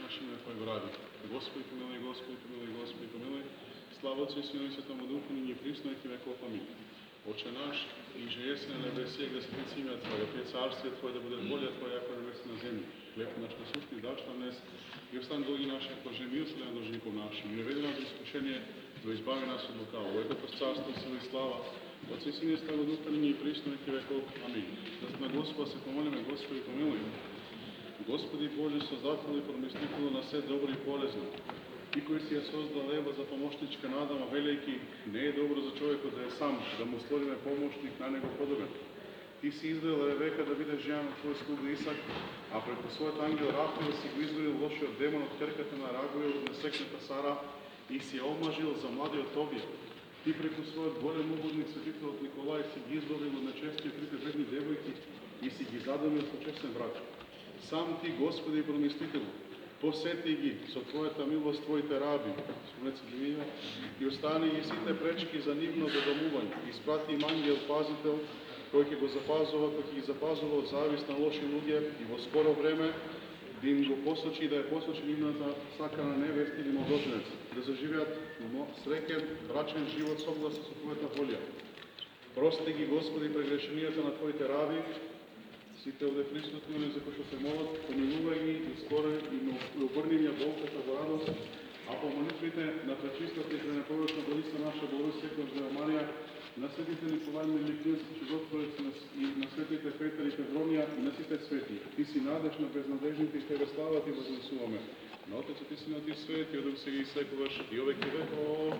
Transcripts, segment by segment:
нашим Твой ради. Господи помилуй, Господи помилуй, Господи помилуй. Слава Отцу и Сыну и Святому Духу, ныне и присно и во веков. Аминь. Отче наш, и же есть на небесе, да светится имя Твое, пред царствие Твое, да будет воля Твоя, яко на небесе на землю. Хлеб наш насущный дашь нам днес, и оставь долги наши, как же милостивым должником нашим. Не веди нас в искушение, но избави нас от лукавого. Это царство, сила и слава, Отцу и Сыну и Святому Духу, ныне и присно и во веков. Аминь. На Господа се помолим, Господи помилуй. Господи Боже, Создателю и Промислителю на все добро и полезно. Ти, кој си ја создал Ева за помощничка на Адама, велики, не е добро за човекот да е сам, да му створиме помощник на него подобен. Ти си извел Ревека да биде жена на твој слуга Исак, а преку својот ангел Рафаел си го извел лошиот демон од керката на Рагуел, од несекната Сара, и си ја омажил за младиот Тобија. Ти преку својот голем угодник светителот Николај си ги избавил од нечестие трите бедни девојки и си ги задомил со честен брак. Сам ти, Господи Промислителю, посети ги со Твојата милост Твоите раби, и остани ги сите пречки за нивно задомување. Испрати им ангел пазител, кој ќе го запазува, кој ќе ги запазува од завист на лоши луѓе и во скоро време да им го посочи, да ја посочи нивната сакана невеста или младоженец, да заживеат среќен, брачен живот согласно со Твојата волја. Прости ги, Господи, прегрешенијата на Твоите раби, сите овде присутни, за кои што се молат, помилувај ги и скоро и обрни ја болката во радост, а по молитвите на пречистата и пренеповечна Богица наша Богородица Секвежда Марија, на светите Николај Меликински чудотворец и на светите Петар и Петронија и на сите свети. Ти си надеж на безнадежните и Тебе слава Ти вознесуваме. На Отецот и Синот и Свети, од сега и секогаш и овеќе веков.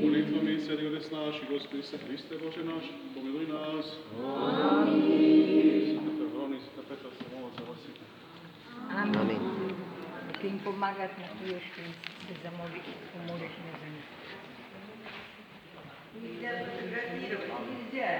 Молитва ми се Рио наш и Господи се Христе Боже наш, помилуй нас. Святите Врони, Света Петра се молат за вас сите. Амин. Нека им помагат на тие што се помолихме за них. Нельзя фотографировать, нельзя.